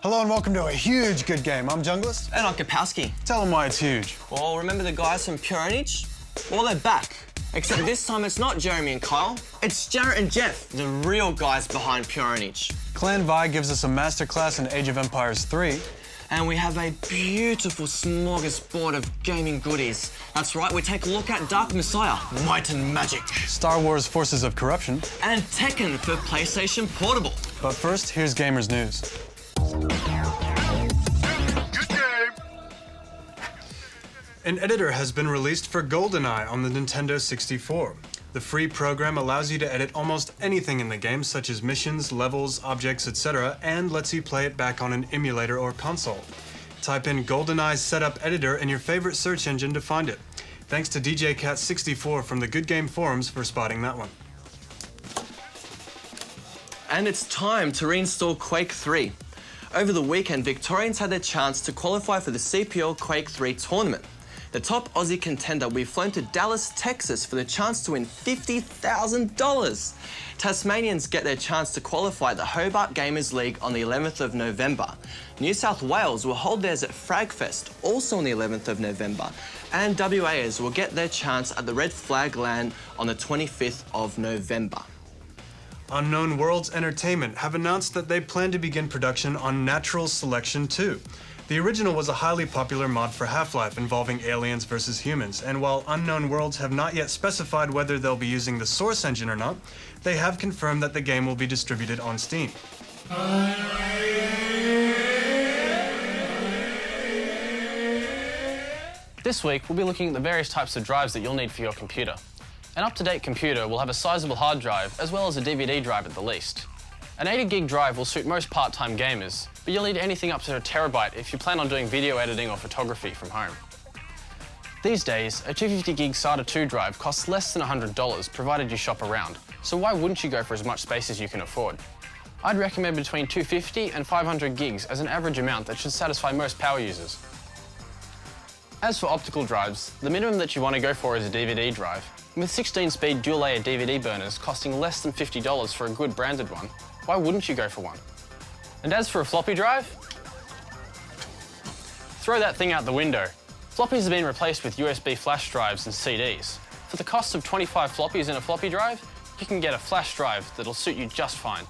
Hello and welcome to a huge good game. I'm Junglist. And I'm Kapowski. Tell them why it's huge. Well, remember the guys from Pure Ownage? Well, they're back. Except this time it's not Jeremy and Kyle, it's Jarrett and Jeff, the real guys behind Pure Ownage. Clan Vi gives us a Masterclass in Age of Empires 3. And we have a beautiful smorgasbord of gaming goodies. That's right, we take a look at Dark Messiah, Might and Magic. Star Wars Forces of Corruption. And Tekken for PlayStation Portable. But first, here's Gamers News. Good game. An editor has been released for GoldenEye on the Nintendo 64. The free program allows you to edit almost anything in the game, such as missions, levels, objects, etc., and lets you play it back on an emulator or console. Type in GoldenEye Setup Editor in your favorite search engine to find it. Thanks to DJ Cat 64 from the Good Game forums for spotting that one. And it's time to reinstall Quake 3. Over the weekend, Victorians had their chance to qualify for the CPL Quake 3 tournament. The top Aussie contender, we've flown to Dallas, Texas for the chance to win $50,000. Tasmanians get their chance to qualify at the Hobart Gamers League on the 11th of November. New South Wales will hold theirs at Fragfest, also on the 11th of November. And WAs will get their chance at the Red Flag Land on the 25th of November. Unknown Worlds Entertainment have announced that they plan to begin production on Natural Selection 2. The original was a highly popular mod for Half-Life involving aliens versus humans, and while Unknown Worlds have not yet specified whether they'll be using the Source engine or not, they have confirmed that the game will be distributed on Steam. This week, we'll be looking at the various types of drives that you'll need for your computer. An up-to-date computer will have a sizable hard drive as well as a DVD drive at the least. An 80 gig drive will suit most part-time gamers, but you'll need anything up to a terabyte if you plan on doing video editing or photography from home. These days, a 250 gig SATA 2 drive costs less than $100 provided you shop around, so why wouldn't you go for as much space as you can afford? I'd recommend between 250 and 500 gigs as an average amount that should satisfy most power users. As for optical drives, the minimum that you want to go for is a DVD drive, with 16-speed dual-layer DVD burners costing less than $50 for a good branded one. Why wouldn't you go for one? And as for a floppy drive, throw that thing out the window. Floppies have been replaced with USB flash drives and CDs. For the cost of 25 floppies in a floppy drive, you can get a flash drive that'll suit you just fine.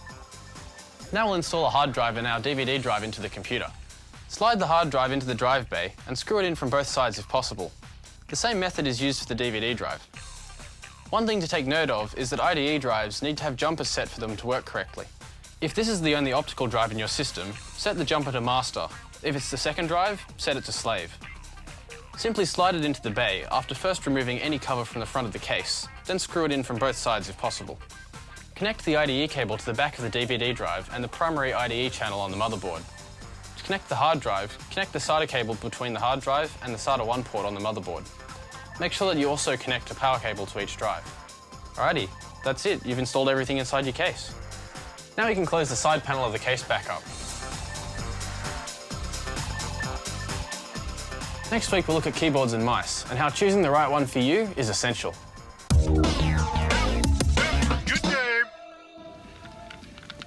Now we'll install a hard drive and our DVD drive into the computer. Slide the hard drive into the drive bay and screw it in from both sides if possible. The same method is used for the DVD drive. One thing to take note of is that IDE drives need to have jumpers set for them to work correctly. If this is the only optical drive in your system, set the jumper to master. If it's the second drive, set it to slave. Simply slide it into the bay after first removing any cover from the front of the case, then screw it in from both sides if possible. Connect the IDE cable to the back of the DVD drive and the primary IDE channel on the motherboard. To connect the hard drive, connect the SATA cable between the hard drive and the SATA 1 port on the motherboard. Make sure that you also connect a power cable to each drive. Alrighty, that's it. You've installed everything inside your case. Now we can close the side panel of the case back up. Next week we'll look at keyboards and mice, and how choosing the right one for you is essential. Good game.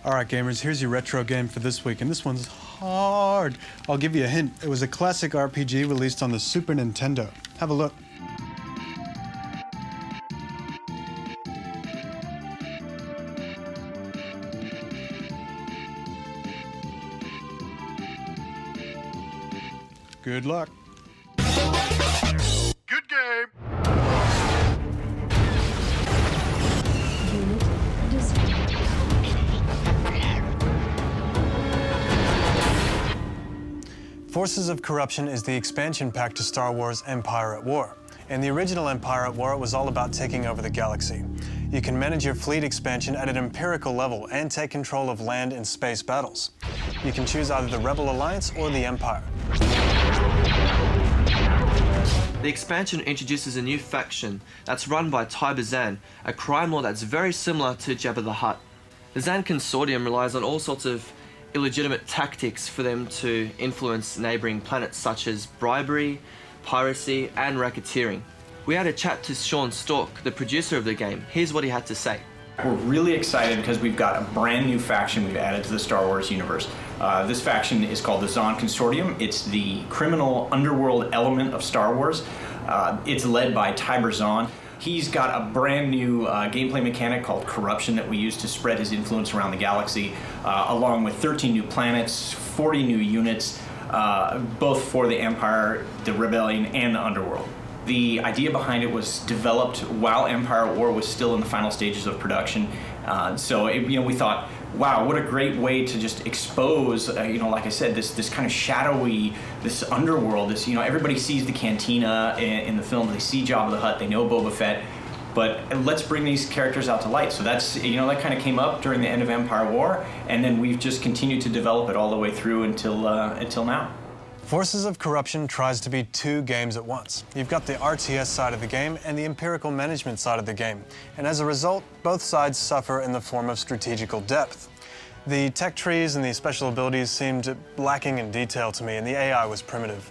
Alright gamers, here's your retro game for this week, and this one's hard. I'll give you a hint. It was a classic RPG released on the Super Nintendo. Have a look. Good luck. Good game. Forces of Corruption is the expansion pack to Star Wars Empire at War. In the original Empire at War, it was all about taking over the galaxy. You can manage your fleet expansion at an empirical level and take control of land and space battles. You can choose either the Rebel Alliance or the Empire. The expansion introduces a new faction that's run by Tiber Zan, a crime lord that's very similar to Jabba the Hutt. The Zan Consortium relies on all sorts of illegitimate tactics for them to influence neighbouring planets such as bribery, piracy and racketeering. We had a chat to Sean Stork, the producer of the game. Here's what he had to say. We're really excited because we've got a brand new faction we've added to the Star Wars universe. This faction is called the Zon Consortium. It's the criminal underworld element of Star Wars. It's led by Tiber Zahn. He's got a brand new gameplay mechanic called Corruption that we use to spread his influence around the galaxy, along with 13 new planets, 40 new units, both for the Empire, the Rebellion, and the Underworld. The idea behind it was developed while Empire at War was still in the final stages of production. We thought, wow, what a great way to just expose, like I said, this kind of shadowy, this underworld. This, everybody sees the cantina in the film. They see Jabba the Hutt. They know Boba Fett. But let's bring these characters out to light. So that's, that kind of came up during the end of Empire War, and then we've just continued to develop it all the way through until now. Forces of Corruption tries to be two games at once. You've got the RTS side of the game and the empirical management side of the game. And as a result, both sides suffer in the form of strategical depth. The tech trees and the special abilities seemed lacking in detail to me, and the AI was primitive.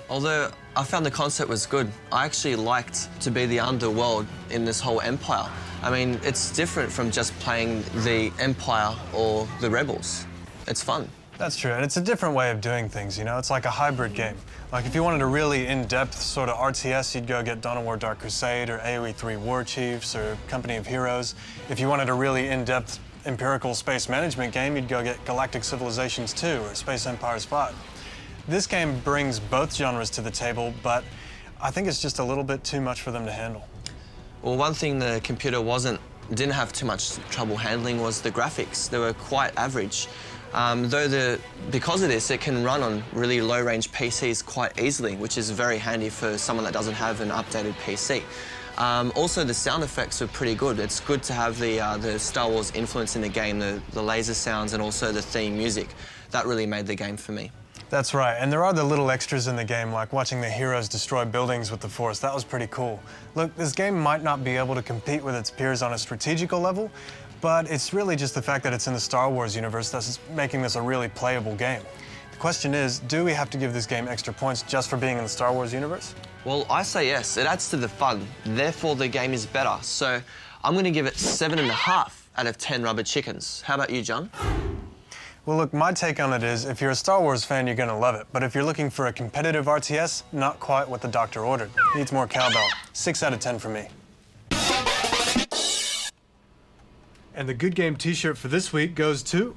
Although I found the concept was good, I actually liked to be the underworld in this whole Empire. I mean, it's different from just playing the Empire or the Rebels. It's fun. That's true, and it's a different way of doing things, It's like a hybrid game. Like, if you wanted a really in-depth sort of RTS, you'd go get Dawn of War Dark Crusade or AoE 3 War Chiefs or Company of Heroes. If you wanted a really in-depth empirical space management game, you'd go get Galactic Civilizations 2 or Space Empires 5. This game brings both genres to the table, but I think it's just a little bit too much for them to handle. Well, one thing the computer didn't have too much trouble handling was the graphics. They were quite average. Because of this, it can run on really low-range PCs quite easily, which is very handy for someone that doesn't have an updated PC. Also, the sound effects are pretty good. It's good to have the Star Wars influence in the game, the laser sounds and also the theme music. That really made the game for me. That's right, and there are the little extras in the game, like watching the heroes destroy buildings with the Force. That was pretty cool. Look, this game might not be able to compete with its peers on a strategical level, but it's really just the fact that it's in the Star Wars universe that's making this a really playable game. The question is, do we have to give this game extra points just for being in the Star Wars universe? Well, I say yes. It adds to the fun. Therefore, the game is better. So I'm going to give it 7.5 out of 10 rubber chickens. How about you, John? Well, look, my take on it is, if you're a Star Wars fan, you're going to love it. But if you're looking for a competitive RTS, not quite what the doctor ordered. Needs more cowbell. 6 out of 10 for me. And the Good Game t-shirt for this week goes to...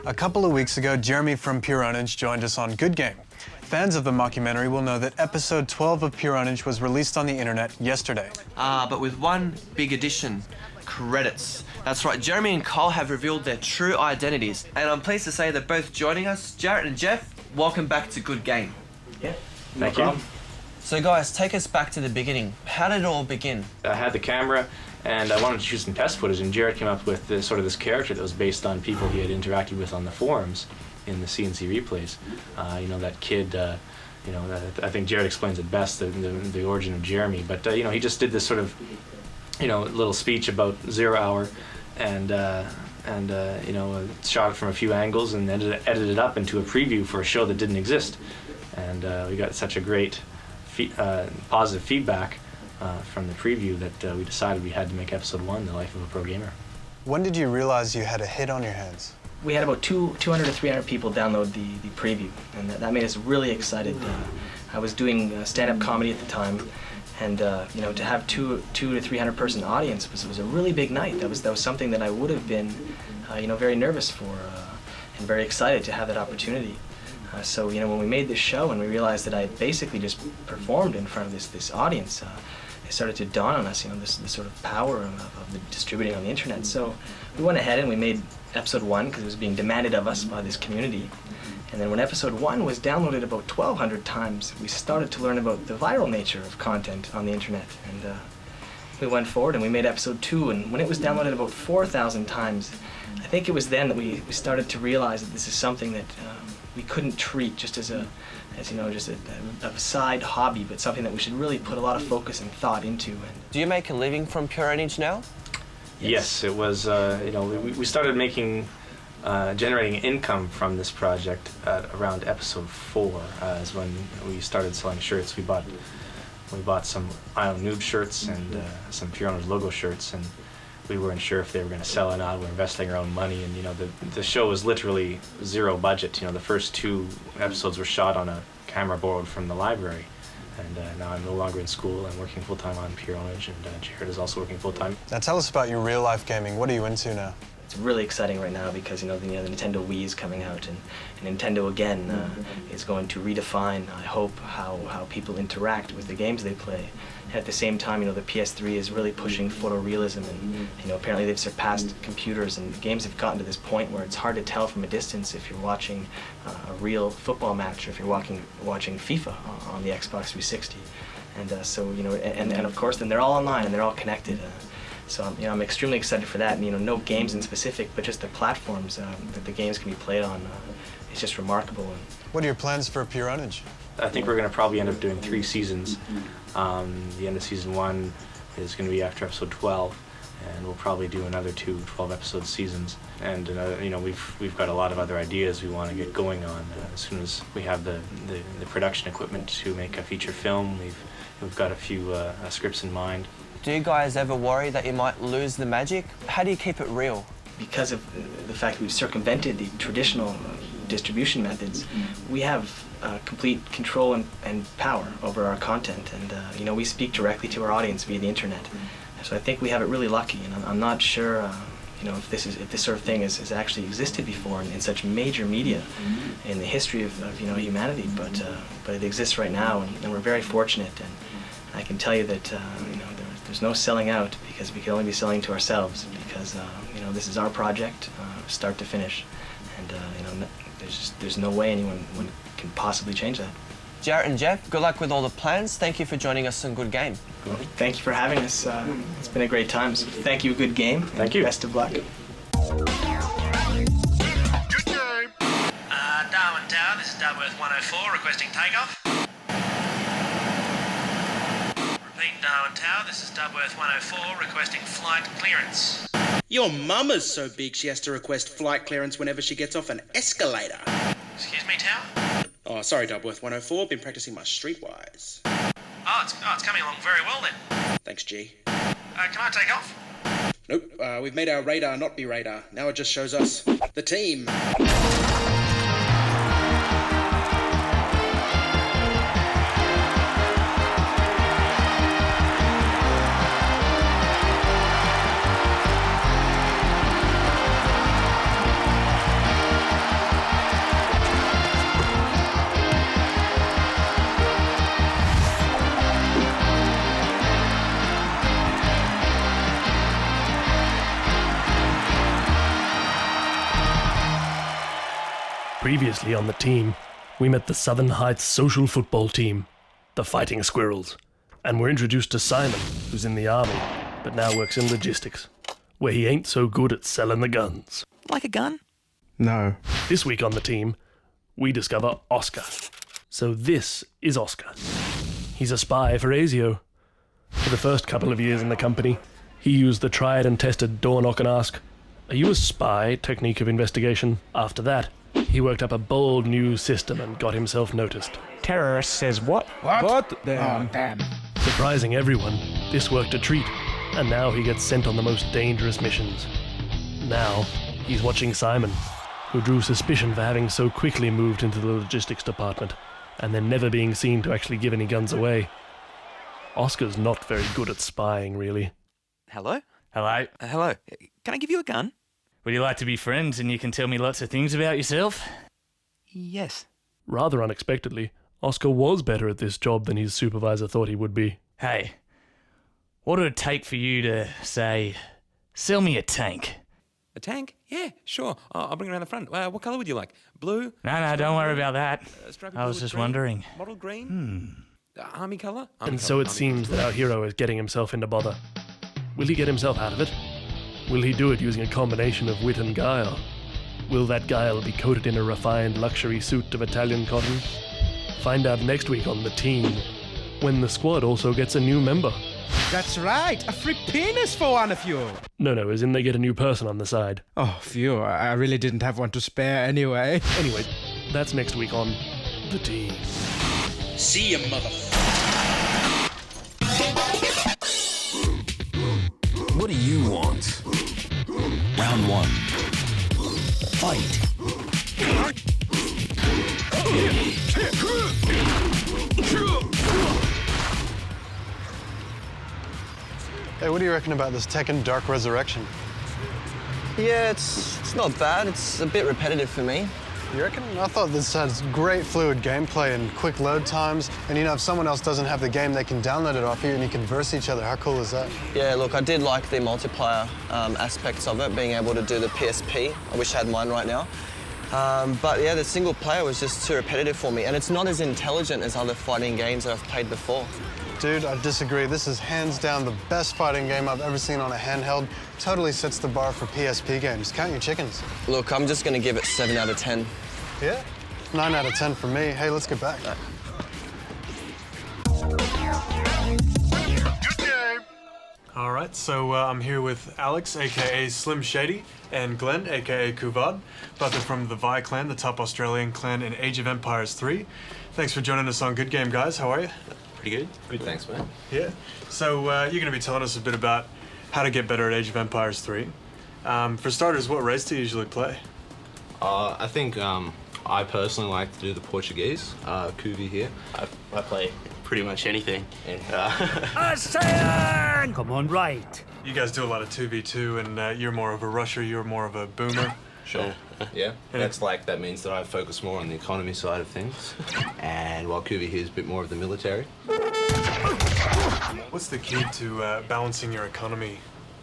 A couple of weeks ago, Jeremy from Pure Ownage joined us on Good Game. Fans of the mockumentary will know that episode 12 of Pure Ownage was released on the internet yesterday. But with one big addition, credits. That's right, Jeremy and Cole have revealed their true identities, and I'm pleased to say they're both joining us. Jarrett and Jeff, welcome back to Good Game. Yeah, Thank you. So guys, take us back to the beginning. How did it all begin? I had the camera and I wanted to shoot some test footage, and Jared came up with this character that was based on people he had interacted with on the forums in the CNC replays. That kid, I think Jared explains it best, the origin of Jeremy, but he just did this sort of, little speech about 0 Hour and shot it from a few angles and edited it up into a preview for a show that didn't exist. And we got such a great positive feedback from the preview that we decided we had to make episode 1, The Life of a Pro Gamer. When did you realize you had a hit on your hands? We had about 200 to 300 people download the preview, and that made us really excited. I was doing stand-up comedy at the time, and to have 200 to 300 person audience was a really big night. That was something that I would have been, very nervous for, and very excited to have that opportunity. So when we made this show and we realized that I basically just performed in front of this audience, it started to dawn on us, this sort of power of the distributing on the internet. So we went ahead and we made episode 1 because it was being demanded of us by this community. And then when episode 1 was downloaded about 1,200 times, we started to learn about the viral nature of content on the internet. And we went forward and we made episode 2, and when it was downloaded about 4,000 times, I think it was then that we started to realize that this is something that we couldn't treat just as a side hobby, but something that we should really put a lot of focus and thought into. And Do you make a living from Pure Ownage now? Yes, it was, we started generating income from this project at around episode 4, is when we started selling shirts. We bought We bought some Ion Noob shirts and some Pure Ownage logo shirts, and we weren't sure if they were going to sell or not. We're investing our own money, and the show was literally zero budget. The first 2 episodes were shot on a camera borrowed from the library, and now I'm no longer in school. I'm working full-time on Pure Ownage, and Jared is also working full-time. Now tell us about your real-life gaming. What are you into now? It's really exciting right now because the Nintendo Wii is coming out, and Nintendo again is going to redefine, I hope, how people interact with the games they play. And at the same time, the PS3 is really pushing photorealism, and apparently they've surpassed computers, and the games have gotten to this point where it's hard to tell from a distance if you're watching a real football match or if you're watching FIFA on the Xbox 360. And and of course, then they're all online and they're all connected. So I'm extremely excited for that. And no games in specific, but just the platforms that the games can be played on. It's just remarkable. What are your plans for Pure Ownage? I think we're going to probably end up doing 3 seasons. The end of season 1 is going to be after episode 12, and we'll probably do another 2 12-episode seasons. And we've got a lot of other ideas we want to get going on. As soon as we have the production equipment to make a feature film, we've got a few scripts in mind. Do you guys ever worry that you might lose the magic? How do you keep it real? Because of the fact that we've circumvented the traditional distribution methods, we have complete control and power over our content, and we speak directly to our audience via the internet. So I think we have it really lucky, and I'm not sure if this sort of thing has actually existed before in such major media in the history of humanity, but it exists right now, and we're very fortunate. And I can tell you that there's no selling out, because we can only be selling to ourselves, because this is our project, start to finish, and there's no way anyone can possibly change that. Jarrett and Jeff, good luck with all the plans. Thank you for joining us on Good Game. Well, thank you for having us. It's been a great time. So thank you, Good Game. Thank you. Best of luck. Good game. Darwin Tower, this is Dubworth 104 requesting takeoff. Repeat, Darwin Tower, this is Dubworth 104 requesting flight clearance. Your mama's so big she has to request flight clearance whenever she gets off an escalator. Excuse me, Tower? Oh, sorry, Dubworth 104. Been practicing my streetwise. Oh, it's coming along very well then. Thanks, G. Can I take off? Nope, we've made our radar not be radar. Now it just shows us the team. Previously on the team, we met the Southern Heights social football team, the Fighting Squirrels, and were introduced to Simon, who's in the army, but now works in logistics, where he ain't so good at selling the guns. Like a gun? No. This week on the team, we discover Oscar. So this is Oscar. He's a spy for ASIO. For the first couple of years in the company, he used the tried and tested door knock and ask, "Are you a spy?" technique of investigation. After that, he worked up a bold new system and got himself noticed. Terrorist says what? What? Damn. Surprising everyone, this worked a treat, and now he gets sent on the most dangerous missions. Now, he's watching Simon, who drew suspicion for having so quickly moved into the logistics department, and then never being seen to actually give any guns away. Oscar's not very good at spying, really. Hello? Hello. Hello. Can I give you a gun? Would you like to be friends and you can tell me lots of things about yourself? Yes. Rather unexpectedly, Oscar was better at this job than his supervisor thought he would be. Hey, what would it take for you to, say, sell me a tank? A tank? Yeah, sure. I'll bring it around the front. What colour would you like? Blue? No, don't worry about that. I was just wondering. Mottled green? Army colour? And so it seems that our hero is getting himself into bother. Will he get himself out of it? Will he do it using a combination of wit and guile? Will that guile be coated in a refined luxury suit of Italian cotton? Find out next week on The Team, when the squad also gets a new member. That's right, a free penis for one of you. No, as in they get a new person on the side. Oh, phew, I really didn't have one to spare anyway. Anyway, that's next week on The Team. See ya, motherfucker. What do you want? Round one. Fight. Hey, what do you reckon about this Tekken Dark Resurrection? Yeah, it's not bad. It's a bit repetitive for me. You reckon? I thought this has great fluid gameplay and quick load times. And if someone else doesn't have the game, they can download it off you and you can verse each other. How cool is that? Yeah, look, I did like the multiplayer aspects of it, being able to do the PSP. I wish I had mine right now. But yeah, the single player was just too repetitive for me, and it's not as intelligent as other fighting games that I've played before. Dude, I disagree. This is hands down the best fighting game I've ever seen on a handheld. Totally sets the bar for PSP games. Count your chickens. Look, I'm just going to give it 7 out of 10. Yeah? 9 out of 10 for me. Hey, let's get back. Good game. All right, so I'm here with Alex, a.k.a. Slim Shady, and Glenn, a.k.a. Kuvad. Both are from the Vi clan, the top Australian clan in Age of Empires 3. Thanks for joining us on Good Game, guys. How are you? Pretty good. Good, thanks, man. Yeah. So you're going to be telling us a bit about how to get better at Age of Empires 3. For starters, what race do you usually play? I think I personally like to do the Portuguese, Kuvi here. I play pretty much anything. ASEAN! Come on, right. You guys do a lot of 2v2, and you're more of a rusher, you're more of a boomer. Sure. Yeah. That means that I focus more on the economy side of things, and while Kuvi here is a bit more of the military. What's the key to balancing your economy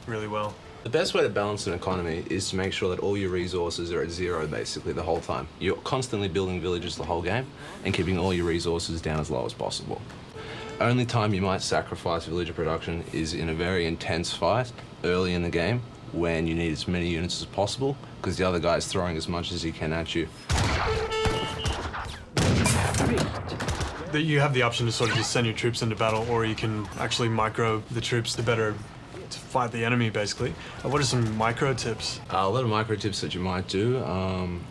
really well? The best way to balance an economy is to make sure that all your resources are at zero, basically, the whole time. You're constantly building villages the whole game and keeping all your resources down as low as possible. Only time you might sacrifice villager production is in a very intense fight early in the game when you need as many units as possible because the other guy's throwing as much as he can at you. You have the option to sort of just send your troops into battle, or you can actually micro the troops to better to fight the enemy, basically. What are some micro tips? A lot of micro tips that you might do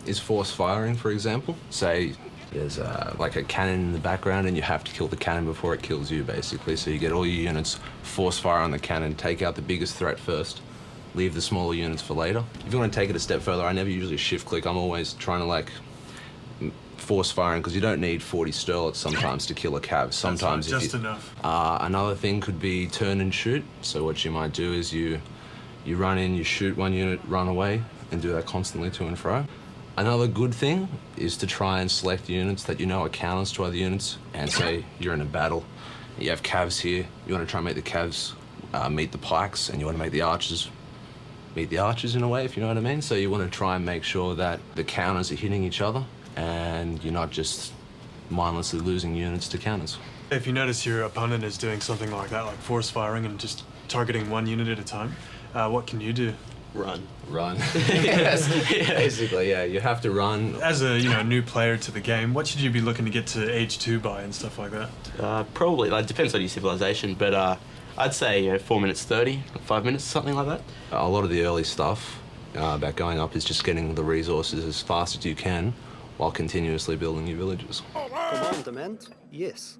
is force firing, for example. Say there's like a cannon in the background and you have to kill the cannon before it kills you, basically. So you get all your units, force fire on the cannon, take out the biggest threat first, leave the smaller units for later. If you want to take it a step further, I never usually shift click. I'm always trying to like force firing because you don't need 40 sterlets sometimes to kill a cav. Sometimes that's just enough. Another thing could be turn and shoot. So what you might do is you run in, you shoot one unit, run away, and do that constantly to and fro. Another good thing is to try and select units that you know are counters to other units, and say you're in a battle, you have cavs here, you want to try and make the cavs meet the pikes, and you want to make the archers meet the archers in a way, if you know what I mean. So you want to try and make sure that the counters are hitting each other and you're not just mindlessly losing units to counters. If you notice your opponent is doing something like that, like force firing and just targeting one unit at a time, what can you do? Run. Yes, basically, yeah, you have to run. As a new player to the game, what should you be looking to get to age 2 by and stuff like that? Probably, like, depends on your civilization, but I'd say 4 minutes 30, 5 minutes, something like that. A lot of the early stuff about going up is just getting the resources as fast as you can while continuously building your villages. Commandment, yes.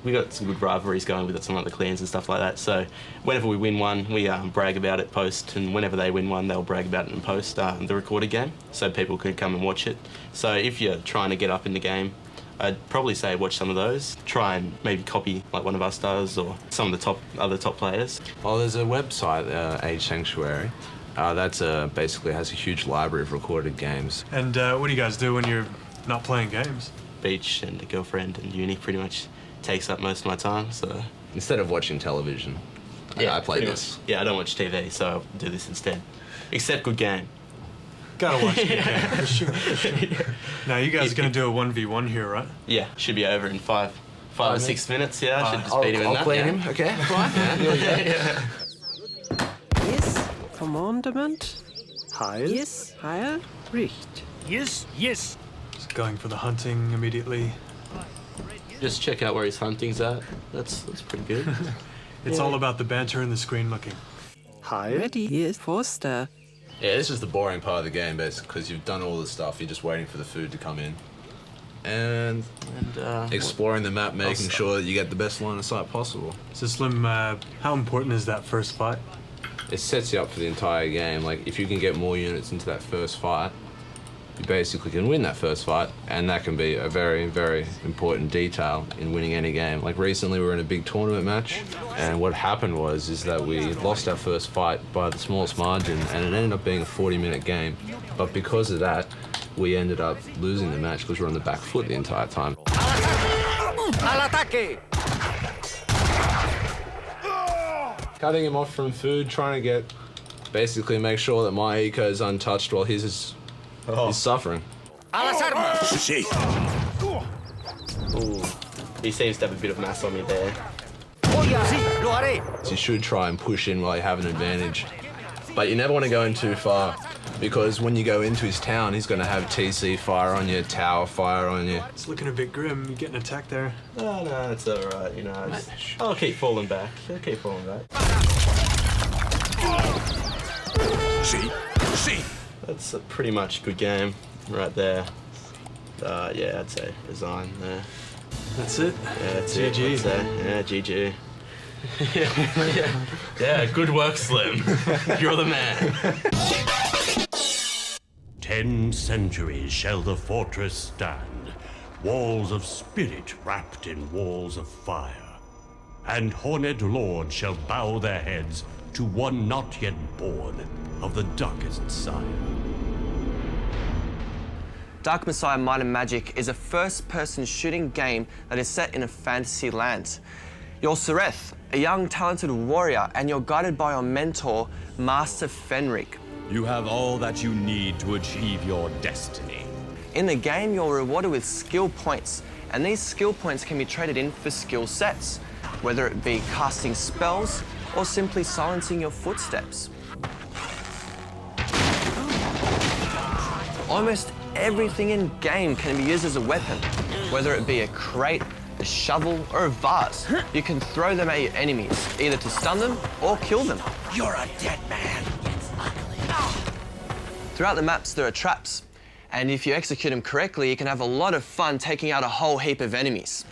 We got some good rivalries going with some other clans and stuff like that, so whenever we win one, we brag about it post, and whenever they win one, they'll brag about it and post the recorded game, so people can come and watch it. So if you're trying to get up in the game, I'd probably say watch some of those. Try and maybe copy like one of us does, or some of the other top players. Oh, there's a website, Age Sanctuary. That's basically has a huge library of recorded games. And what do you guys do when you're not playing games? Beach and a girlfriend and uni pretty much takes up most of my time, so... Instead of watching television, I play this. Yeah, I don't watch TV, so I'll do this instead. Except Good Game. Gotta watch Good Game, for sure. Now, you guys are gonna do a 1v1 here, right? Yeah, should be over in 5 or 6 minutes, yeah. I should just beat him in that. I'll clean him, okay? Fine. Yeah. Yes, commandment. Heil. Yes, heil. Richt. Yes, yes. Just going for the hunting immediately. Just check out where his hunting's at. That's pretty good. It's all about the banter and the screen looking. Heil. Ready. Yes, Forster. Yeah, this is the boring part of the game, basically, because you've done all the stuff. You're just waiting for the food to come in. And exploring the map, making sure that you get the best line of sight possible. So Slim, how important is that first fight? it sets you up for the entire game. Like, if you can get more units into that first fight, you basically can win that first fight, and that can be a very, very important detail in winning any game. Like, recently we were in a big tournament match, and what happened is that we lost our first fight by the smallest margin, and it ended up being a 40-minute game. But because of that, we ended up losing the match because we were on the back foot the entire time. Cutting him off from food, trying to basically make sure that my eco is untouched while his is suffering. Ooh, he seems to have a bit of mass on me there. So you should try and push in while you have an advantage. But you never want to go in too far, because when you go into his town, he's going to have TC fire on you, tower fire on you. It's looking a bit grim. You're getting attacked there. No, it's all right. You know, I'll keep falling back. I'll keep falling back. See. That's a pretty much good game right there. Yeah, I'd say resign there. That's it? Yeah, that's GG. it. I'd say. Yeah, GG. Yeah, good work, Slim. You're the man. 10 centuries shall the fortress stand, walls of spirit wrapped in walls of fire. And horned lords shall bow their heads to one not yet born of the darkest sire. Dark Messiah Might and Magic is a first-person shooting game that is set in a fantasy land. You're Sereth, a young talented warrior, and you're guided by your mentor, Master Fenric. You have all that you need to achieve your destiny. In the game, you're rewarded with skill points, and these skill points can be traded in for skill sets, whether it be casting spells or simply silencing your footsteps. Almost everything in game can be used as a weapon, whether it be a crate, a shovel, or a vase. You can throw them at your enemies, either to stun them or kill them. You're a dead man. Throughout the maps, there are traps, and if you execute them correctly, you can have a lot of fun taking out a whole heap of enemies.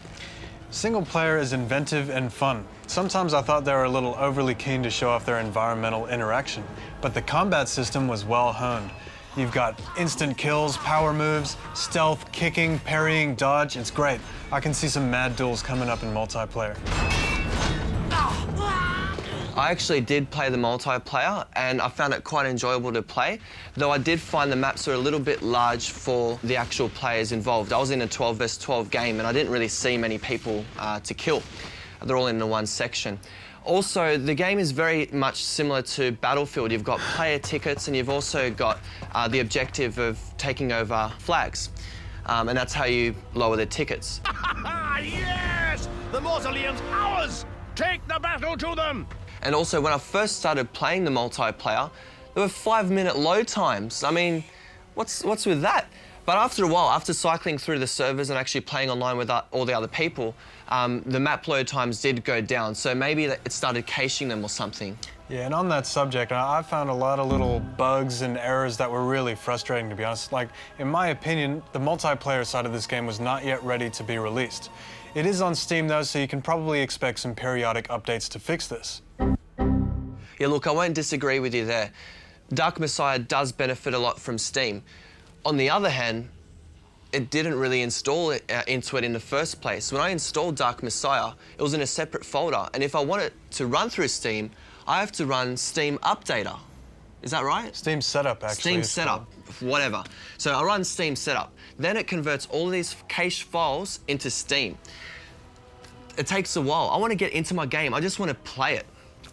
Single player is inventive and fun. Sometimes I thought they were a little overly keen to show off their environmental interaction, but the combat system was well honed. You've got instant kills, power moves, stealth, kicking, parrying, dodge. It's great. I can see some mad duels coming up in multiplayer. I actually did play the multiplayer, and I found it quite enjoyable to play, though I did find the maps were a little bit large for the actual players involved. I was in a 12 vs 12 game, and I didn't really see many people to kill. They're all in the one section. Also, the game is very much similar to Battlefield. You've got player tickets, and you've also got the objective of taking over flags. And that's how you lower the tickets. Yes! The mausoleum's ours! Take the battle to them! And also, when I first started playing the multiplayer, there were 5-minute load times. I mean, what's with that? But after a while, after cycling through the servers and actually playing online with all the other people, the map load times did go down. So maybe it started caching them or something. Yeah, and on that subject, I found a lot of little bugs and errors that were really frustrating, to be honest. Like, in my opinion, the multiplayer side of this game was not yet ready to be released. It is on Steam, though, so you can probably expect some periodic updates to fix this. Yeah, look, I won't disagree with you there. Dark Messiah does benefit a lot from Steam. On the other hand, it didn't really install into it in the first place. When I installed Dark Messiah, it was in a separate folder, and if I want it to run through Steam, I have to run Steam Updater. Is that right? Steam Setup, actually. Steam Setup, whatever. So I run Steam Setup. Then it converts all of these cached files into Steam. It takes a while. I want to get into my game. I just want to play it.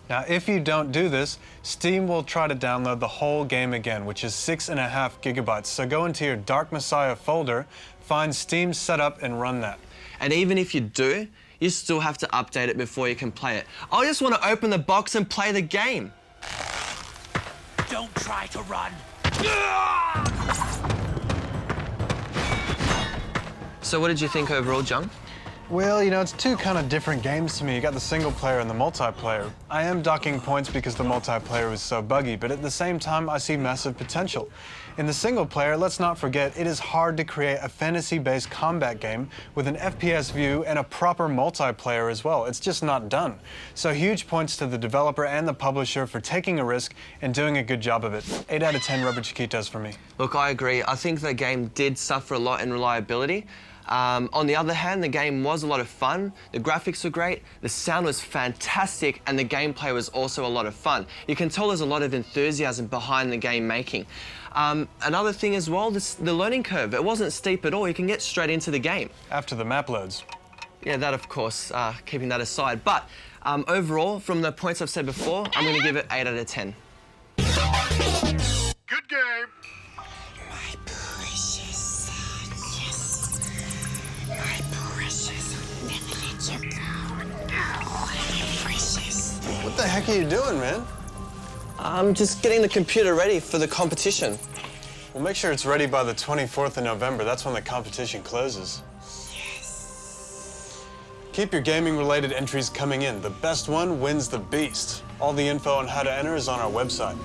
Now, if you don't do this, Steam will try to download the whole game again, which is 6.5 gigabytes. So go into your Dark Messiah folder, find Steam Setup, and run that. And even if you do, you still have to update it before you can play it. I just want to open the box and play the game. Don't try to run. So what did you think overall, Jung? Well, you know, it's two kind of different games to me. You got the single player and the multiplayer. I am docking points because the multiplayer was so buggy, but at the same time, I see massive potential. In the single player, let's not forget, it is hard to create a fantasy-based combat game with an FPS view and a proper multiplayer as well. It's just not done. So huge points to the developer and the publisher for taking a risk and doing a good job of it. 8 out of 10 rubber chiquitos for me. Look, I agree. I think the game did suffer a lot in reliability. On the other hand, the game was a lot of fun, the graphics were great, the sound was fantastic, and the gameplay was also a lot of fun. You can tell there's a lot of enthusiasm behind the game making. Another thing as well, the learning curve. It wasn't steep at all, you can get straight into the game. After the map loads. Yeah, that of course, keeping that aside. But overall, from the points I've said before, I'm going to give it 8 out of 10. Good game. What the heck are you doing, man? I'm just getting the computer ready for the competition. Well, make sure it's ready by the 24th of November. That's when the competition closes. Keep your gaming-related entries coming in. The best one wins the beast. All the info on how to enter is on our website.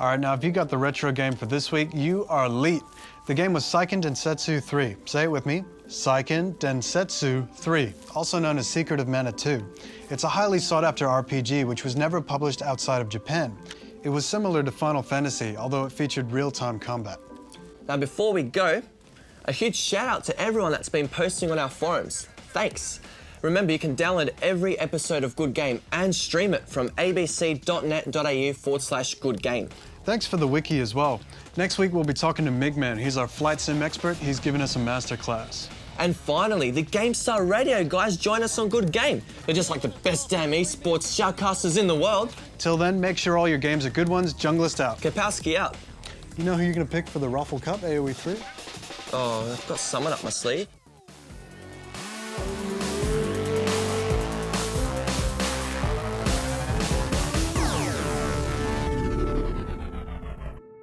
All right, now if you got the retro game for this week, you are elite. The game was Seiken Densetsu 3. Say it with me. Seiken Densetsu 3, also known as Secret of Mana 2. It's a highly sought-after RPG which was never published outside of Japan. It was similar to Final Fantasy, although it featured real-time combat. Now before we go, a huge shout out to everyone that's been posting on our forums. Thanks. Remember, you can download every episode of Good Game and stream it from abc.net.au/goodgame. Thanks for the wiki as well. Next week we'll be talking to Migman. He's our flight sim expert. He's giving us a masterclass. And finally, the GameStar Radio guys join us on Good Game. They're just like the best damn esports shoutcasters in the world. Till then, make sure all your games are good ones. Junglist out. Kapowski out. You know who you're gonna pick for the Raffle Cup, AoE 3? Oh, I've got someone up my sleeve.